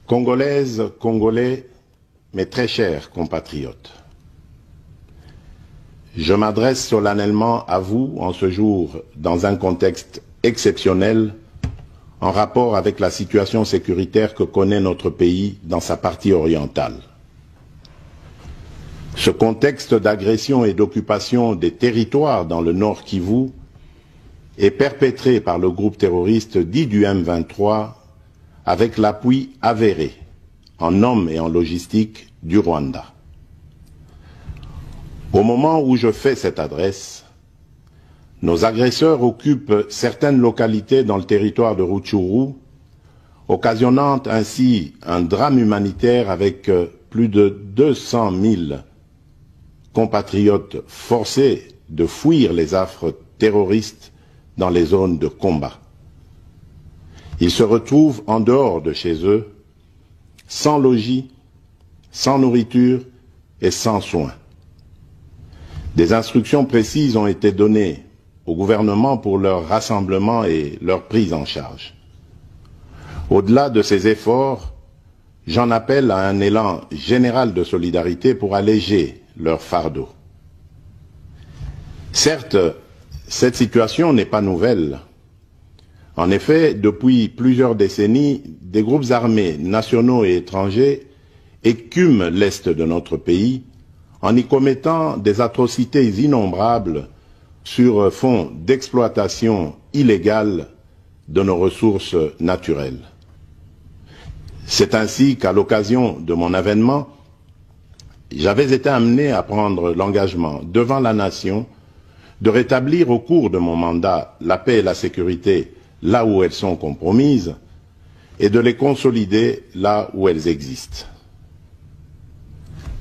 Congolaises, Congolais, mes très chers compatriotes, je m'adresse solennellement à vous en ce jour dans un contexte exceptionnel en rapport avec la situation sécuritaire que connaît notre pays dans sa partie orientale. Ce contexte d'agression et d'occupation des territoires dans le Nord Kivu est perpétré par le groupe terroriste dit du M23 avec l'appui avéré en hommes et en logistique du Rwanda. Au moment où je fais cette adresse, nos agresseurs occupent certaines localités dans le territoire de Rutshuru, occasionnant ainsi un drame humanitaire avec plus de 200 000 compatriotes forcés de fuir les affres terroristes dans les zones de combat. Ils se retrouvent en dehors de chez eux, sans logis, sans nourriture et sans soins. Des instructions précises ont été données au gouvernement pour leur rassemblement et leur prise en charge. Au-delà de ces efforts, j'en appelle à un élan général de solidarité pour alléger leur fardeau. Certes, cette situation n'est pas nouvelle. En effet, depuis plusieurs décennies, des groupes armés nationaux et étrangers écument l'est de notre pays en y commettant des atrocités innombrables sur fond d'exploitation illégale de nos ressources naturelles. C'est ainsi qu'à l'occasion de mon avènement, j'avais été amené à prendre l'engagement devant la nation de rétablir au cours de mon mandat la paix et la sécurité là où elles sont compromises et de les consolider là où elles existent.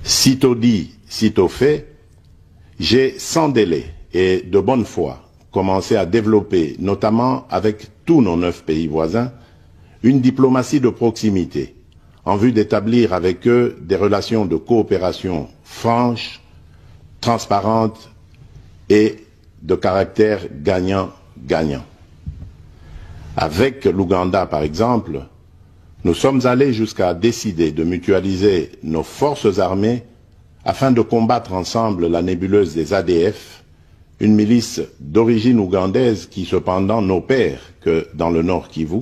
Sitôt dit, sitôt fait, j'ai sans délai et de bonne foi commencé à développer, notamment avec tous nos 9 pays voisins, une diplomatie de proximité en vue d'établir avec eux des relations de coopération franches, transparentes et de caractère gagnant-gagnant. Avec l'Ouganda, par exemple, nous sommes allés jusqu'à décider de mutualiser nos forces armées afin de combattre ensemble la nébuleuse des ADF, une milice d'origine ougandaise qui cependant n'opère que dans le Nord Kivu.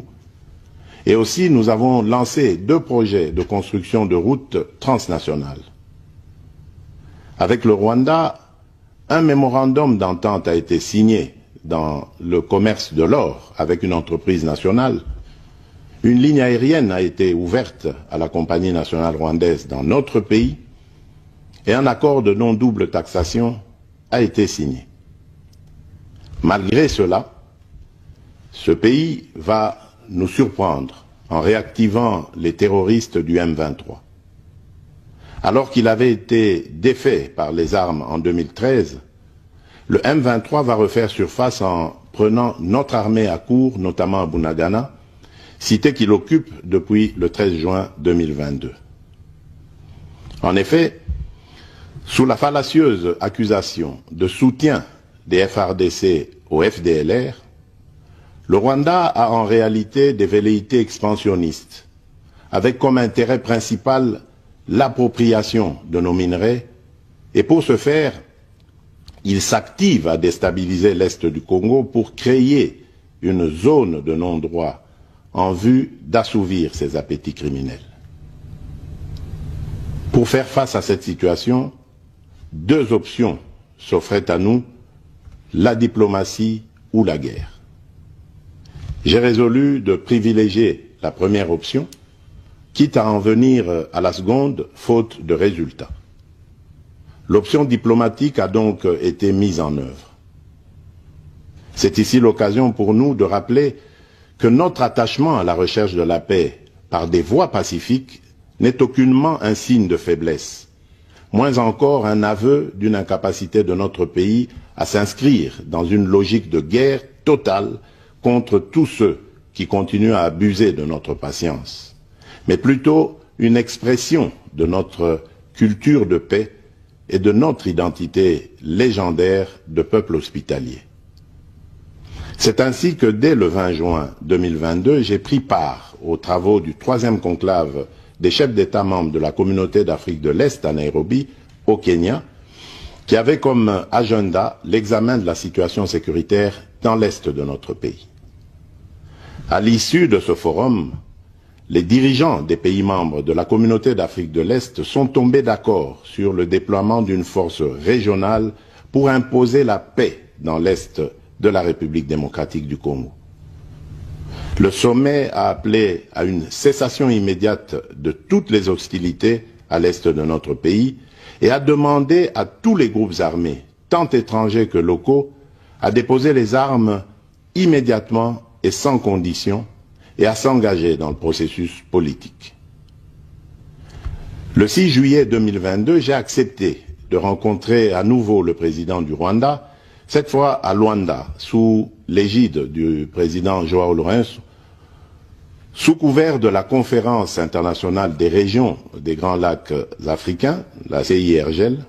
Et aussi, nous avons lancé 2 projets de construction de routes transnationales. Avec le Rwanda, un mémorandum d'entente a été signé dans le commerce de l'or avec une entreprise nationale. Une ligne aérienne a été ouverte à la compagnie nationale rwandaise dans notre pays et un accord de non-double taxation a été signé. Malgré cela, ce pays va nous surprendre en réactivant les terroristes du M23. Alors qu'il avait été défait par les armes en 2013, le M23 va refaire surface en prenant notre armée à court, notamment à Bunagana, cité qu'il occupe depuis le 13 juin 2022. En effet, sous la fallacieuse accusation de soutien des FARDC au FDLR, le Rwanda a en réalité des velléités expansionnistes, avec comme intérêt principal l'appropriation de nos minerais, et pour ce faire, il s'active à déstabiliser l'Est du Congo pour créer une zone de non-droit en vue d'assouvir ses appétits criminels. Pour faire face à cette situation, 2 options s'offraient à nous, la diplomatie ou la guerre. J'ai résolu de privilégier la première option, quitte à en venir à la seconde, faute de résultats. L'option diplomatique a donc été mise en œuvre. C'est ici l'occasion pour nous de rappeler que notre attachement à la recherche de la paix par des voies pacifiques n'est aucunement un signe de faiblesse, moins encore un aveu d'une incapacité de notre pays à s'inscrire dans une logique de guerre totale contre tous ceux qui continuent à abuser de notre patience, mais plutôt une expression de notre culture de paix et de notre identité légendaire de peuple hospitalier. C'est ainsi que dès le 20 juin 2022, j'ai pris part aux travaux du 3e conclave des chefs d'État membres de la Communauté d'Afrique de l'Est à Nairobi, au Kenya, qui avait comme agenda l'examen de la situation sécuritaire dans l'Est de notre pays. À l'issue de ce forum, les dirigeants des pays membres de la Communauté d'Afrique de l'Est sont tombés d'accord sur le déploiement d'une force régionale pour imposer la paix dans l'Est de la République démocratique du Congo. Le sommet a appelé à une cessation immédiate de toutes les hostilités à l'Est de notre pays et a demandé à tous les groupes armés, tant étrangers que locaux, à déposer les armes immédiatement et sans condition et à s'engager dans le processus politique. Le 6 juillet 2022, j'ai accepté de rencontrer à nouveau le président du Rwanda, cette fois à Luanda, sous l'égide du président Joao Lourenço, sous couvert de la Conférence internationale des régions des Grands Lacs africains, la CIRGL.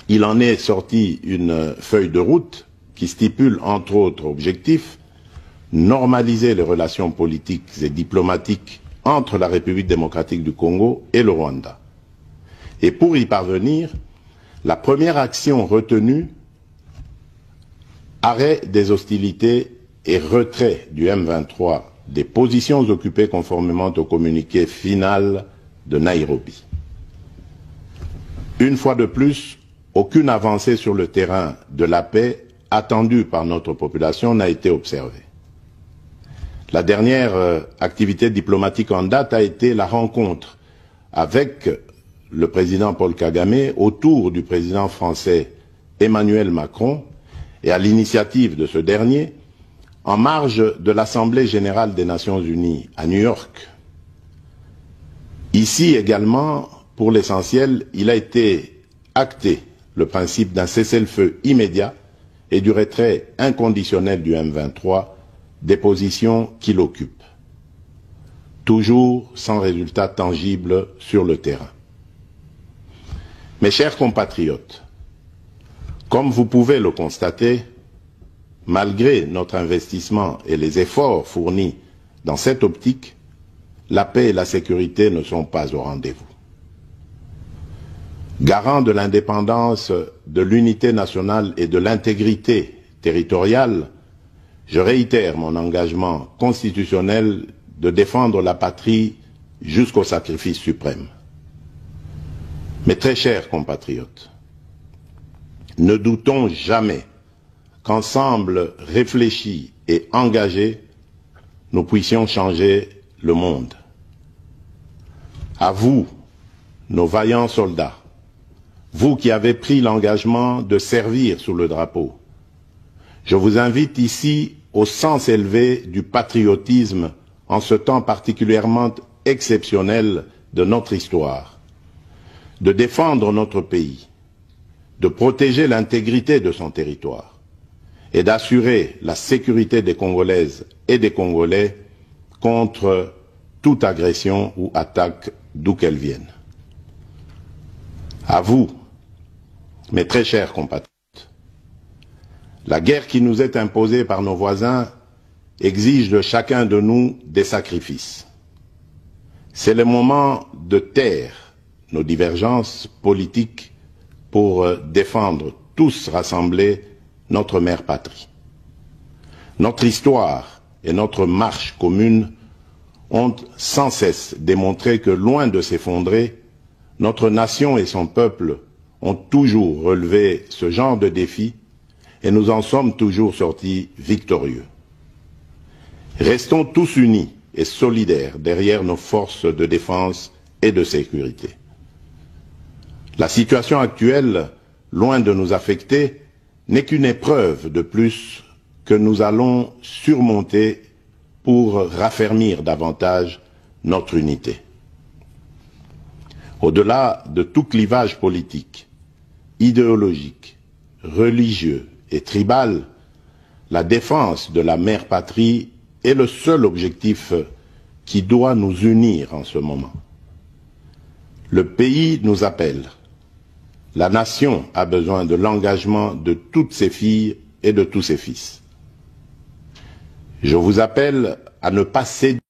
Il en est sorti une feuille de route qui stipule entre autres objectifs normaliser les relations politiques et diplomatiques entre la République démocratique du Congo et le Rwanda. Et pour y parvenir, la première action retenue, arrêt des hostilités et retrait du M23 des positions occupées conformément au communiqué final de Nairobi. Une fois de plus, aucune avancée sur le terrain de la paix attendue par notre population n'a été observée. La dernière activité diplomatique en date a été la rencontre avec le président Paul Kagame autour du président français Emmanuel Macron et à l'initiative de ce dernier en marge de l'Assemblée générale des Nations unies à New York. Ici également, pour l'essentiel, il a été acté le principe d'un cessez-le-feu immédiat et du retrait inconditionnel du M23 des positions qu'il occupe, toujours sans résultat tangible sur le terrain. Mes chers compatriotes, comme vous pouvez le constater, malgré notre investissement et les efforts fournis dans cette optique, la paix et la sécurité ne sont pas au rendez-vous. Garant de l'indépendance, de l'unité nationale et de l'intégrité territoriale, je réitère mon engagement constitutionnel de défendre la patrie jusqu'au sacrifice suprême. Mes très chers compatriotes, ne doutons jamais qu'ensemble réfléchis et engagés, nous puissions changer le monde. À vous, nos vaillants soldats, vous qui avez pris l'engagement de servir sous le drapeau, je vous invite ici au sens élevé du patriotisme en ce temps particulièrement exceptionnel de notre histoire, de défendre notre pays, de protéger l'intégrité de son territoire et d'assurer la sécurité des Congolaises et des Congolais contre toute agression ou attaque d'où qu'elle vienne. À vous, mes très chers compatriotes, la guerre qui nous est imposée par nos voisins exige de chacun de nous des sacrifices. C'est le moment de taire nos divergences politiques pour défendre tous rassemblés notre mère patrie. Notre histoire et notre marche commune ont sans cesse démontré que, loin de s'effondrer, notre nation et son peuple ont toujours relevé ce genre de défi et nous en sommes toujours sortis victorieux. Restons tous unis et solidaires derrière nos forces de défense et de sécurité. La situation actuelle, loin de nous affecter, n'est qu'une épreuve de plus que nous allons surmonter pour raffermir davantage notre unité. Au-delà de tout clivage politique, idéologique, religieux et tribal, la défense de la mère patrie est le seul objectif qui doit nous unir en ce moment. Le pays nous appelle. La nation a besoin de l'engagement de toutes ses filles et de tous ses fils. Je vous appelle à ne pas céder